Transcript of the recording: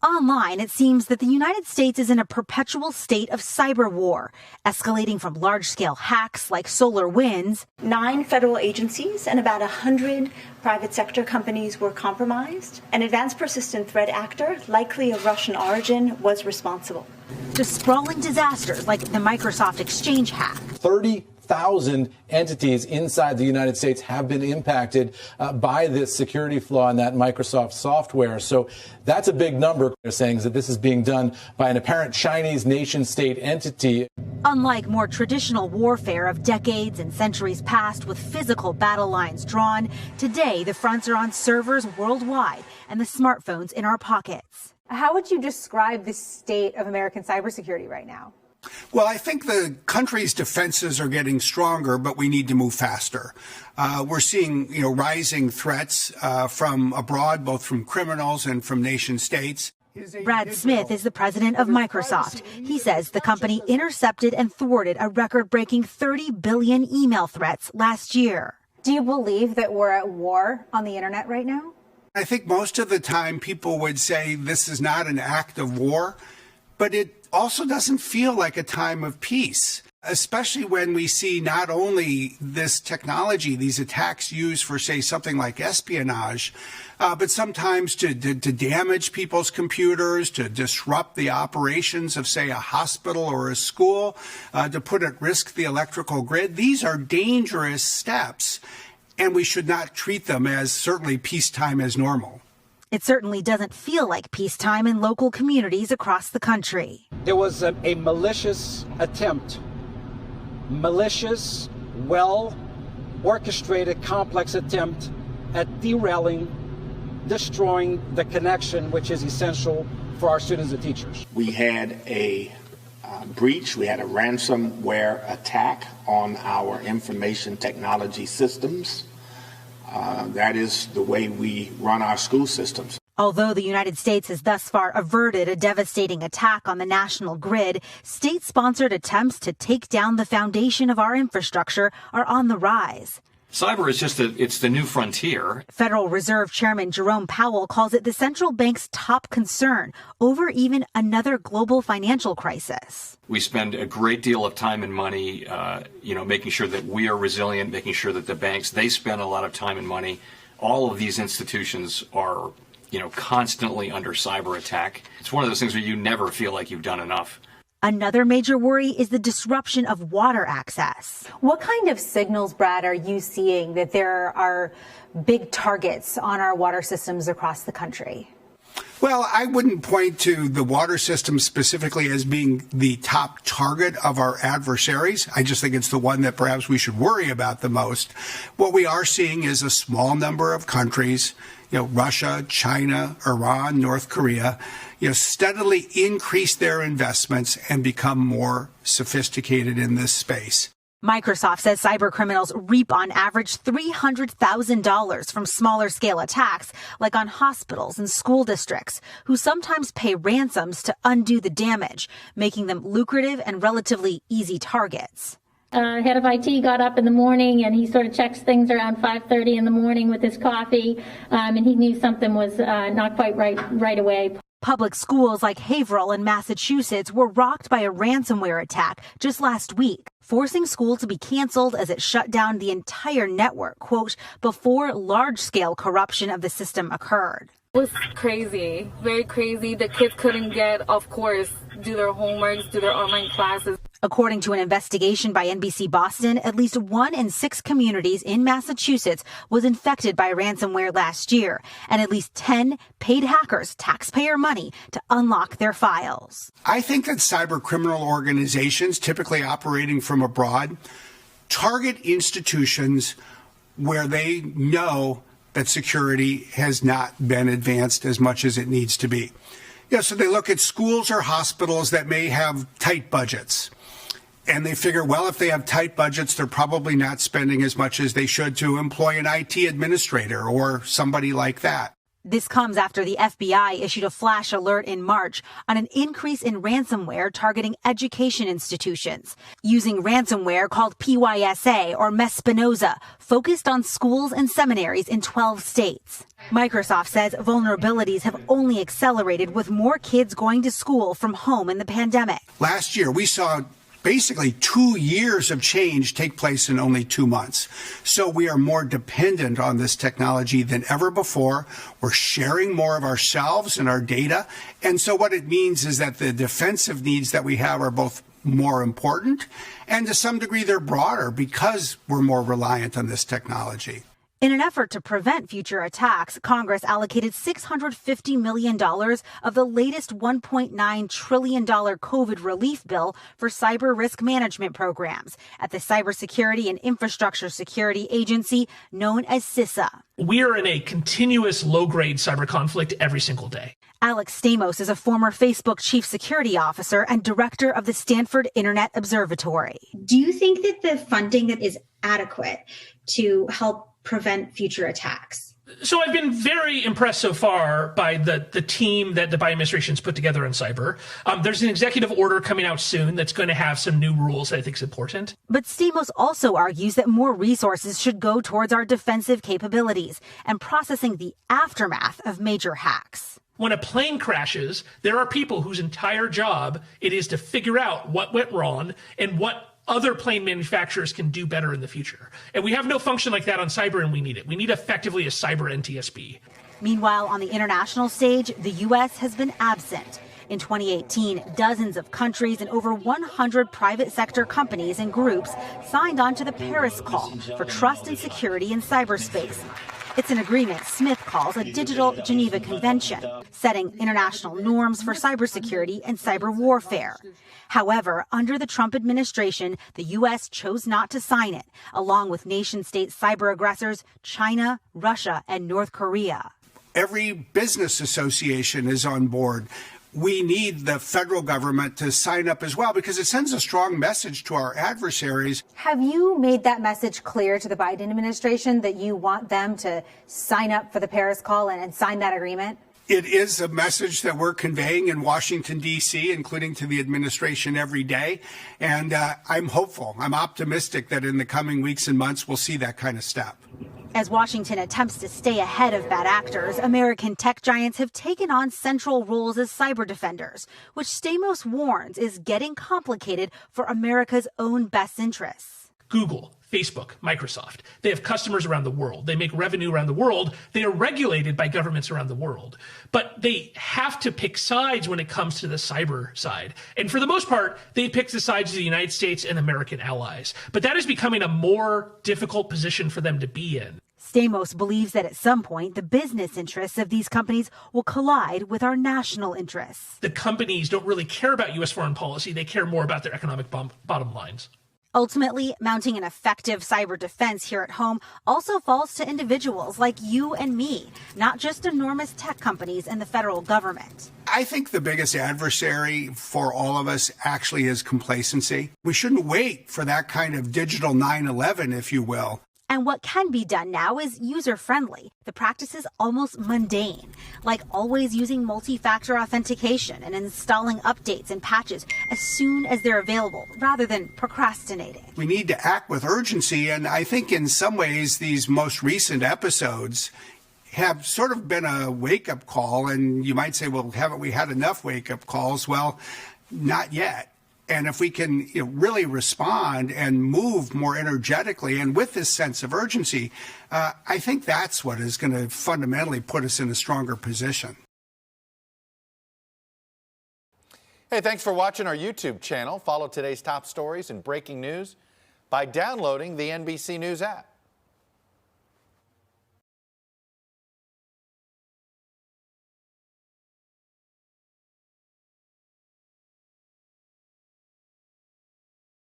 Online, it seems that the United States is in a perpetual state of cyber war, escalating from large-scale hacks like SolarWinds. 9 federal agencies and about 100 private sector companies were compromised. An advanced persistent threat actor, likely of Russian origin, was responsible. To sprawling disasters like the Microsoft Exchange hack. 30,000 entities inside the United States have been impacted by this security flaw in that Microsoft software. So that's a big number. They're saying is that this is being done by an apparent Chinese nation-state entity. Unlike more traditional warfare of decades and centuries past with physical battle lines drawn, today the fronts are on servers worldwide and the smartphones in our pockets. How would you describe the state of American cybersecurity right now? Well, I think the country's defenses are getting stronger, but we need to move faster. We're seeing, rising threats from abroad, both from criminals and from nation states. Brad Smith is the president of Microsoft. He says the company intercepted and thwarted a record-breaking 30 billion email threats last year. Do you believe that we're at war on the internet right now? I think most of the time people would say this is not an act of war, but it also doesn't feel like a time of peace, especially when we see not only this technology, these attacks used for, say, something like espionage, but sometimes to damage people's computers, to disrupt the operations of, say, a hospital or a school, to put at risk the electrical grid. These are dangerous steps, and we should not treat them as certainly peacetime as normal. It certainly doesn't feel like peacetime in local communities across the country. There was a malicious attempt, well-orchestrated, complex attempt at derailing, destroying the connection which is essential for our students and teachers. We had a breach, we had a ransomware attack on our information technology systems. That is the way we run our school systems. Although the United States has thus far averted a devastating attack on the national grid, state-sponsored attempts to take down the foundation of our infrastructure are on the rise. Cyber is it's the new frontier. Federal Reserve Chairman Jerome Powell calls it the central bank's top concern over even another global financial crisis. We spend a great deal of time and money, making sure that we are resilient, making sure that the banks, they spend a lot of time and money. All of these institutions are, constantly under cyber attack. It's one of those things where you never feel like you've done enough. Another major worry is the disruption of water access. What kind of signals, Brad, are you seeing that there are big targets on our water systems across the country? Well, I wouldn't point to the water system specifically as being the top target of our adversaries. I just think it's the one that perhaps we should worry about the most. What we are seeing is a small number of countries, Russia, China, Iran, North Korea, steadily increase their investments and become more sophisticated in this space. Microsoft says cyber criminals reap on average $300,000 from smaller scale attacks, like on hospitals and school districts, who sometimes pay ransoms to undo the damage, making them lucrative and relatively easy targets. Head of IT got up in the morning and he sort of checks things around 5:30 in the morning with his coffee, and he knew something was not quite right away. Public schools like Haverhill in Massachusetts were rocked by a ransomware attack just last week, forcing school to be canceled as it shut down the entire network, quote, before large-scale corruption of the system occurred. It was crazy, very crazy. The kids couldn't get, of course, do their homeworks, do their online classes. According to an investigation by NBC Boston, at least 1 in 6 communities in Massachusetts was infected by ransomware last year, and at least 10 paid hackers taxpayer money to unlock their files. I think that cyber criminal organizations, typically operating from abroad, target institutions where they know that security has not been advanced as much as it needs to be. So they look at schools or hospitals that may have tight budgets. And they figure, well, if they have tight budgets, they're probably not spending as much as they should to employ an IT administrator or somebody like that. This comes after the FBI issued a flash alert in March on an increase in ransomware targeting education institutions, using ransomware called PYSA or Mespinoza, focused on schools and seminaries in 12 states. Microsoft says vulnerabilities have only accelerated with more kids going to school from home in the pandemic. Last year, we saw basically 2 years of change take place in only 2 months. So we are more dependent on this technology than ever before. We're sharing more of ourselves and our data. And so what it means is that the defensive needs that we have are both more important and to some degree they're broader because we're more reliant on this technology. In an effort to prevent future attacks, Congress allocated $650 million of the latest $1.9 trillion COVID relief bill for cyber risk management programs at the Cybersecurity and Infrastructure Security Agency, known as CISA. We are in a continuous low-grade cyber conflict every single day. Alex Stamos is a former Facebook chief security officer and director of the Stanford Internet Observatory. Do you think that the funding is adequate to help prevent future attacks? So I've been very impressed so far by the team that the Biden administration's put together on cyber. There's an executive order coming out soon that's going to have some new rules that I think is important. But Stamos also argues that more resources should go towards our defensive capabilities and processing the aftermath of major hacks. When a plane crashes, there are people whose entire job it is to figure out what went wrong and what other plane manufacturers can do better in the future. And we have no function like that on cyber, and we need it. We need effectively a cyber NTSB. Meanwhile, on the international stage, the U.S. has been absent. In 2018, dozens of countries and over 100 private sector companies and groups signed on to the Paris Call for trust and security in cyberspace. It's an agreement Smith calls a digital Geneva Convention, setting international norms for cybersecurity and cyber warfare. However, under the Trump administration, the U.S. chose not to sign it, along with nation-state cyber aggressors China, Russia, and North Korea. Every business association is on board. We need the federal government to sign up as well because it sends a strong message to our adversaries. Have you made that message clear to the Biden administration that you want them to sign up for the Paris Call and sign that agreement? It is a message that we're conveying in Washington, D.C., including to the administration every day. And I'm hopeful, I'm optimistic that in the coming weeks and months, we'll see that kind of step. As Washington attempts to stay ahead of bad actors, American tech giants have taken on central roles as cyber defenders, which Stamos warns is getting complicated for America's own best interests. Google, Facebook, Microsoft. They have customers around the world. They make revenue around the world. They are regulated by governments around the world. But they have to pick sides when it comes to the cyber side. And for the most part, they pick the sides of the United States and American allies. But that is becoming a more difficult position for them to be in. Stamos believes that at some point, the business interests of these companies will collide with our national interests. The companies don't really care about U.S. foreign policy. They care more about their economic bottom lines. Ultimately, mounting an effective cyber defense here at home also falls to individuals like you and me, not just enormous tech companies and the federal government. I think the biggest adversary for all of us actually is complacency. We shouldn't wait for that kind of digital 9/11, if you will. And what can be done now is user-friendly. The practice is almost mundane, like always using multi-factor authentication and installing updates and patches as soon as they're available, rather than procrastinating. We need to act with urgency, and I think in some ways these most recent episodes have sort of been a wake-up call, and you might say, well, haven't we had enough wake-up calls? Well, not yet. And if we can really respond and move more energetically and with this sense of urgency, I think that's what is going to fundamentally put us in a stronger position. Hey, thanks for watching our YouTube channel. Follow today's top stories and breaking news by downloading the NBC News app.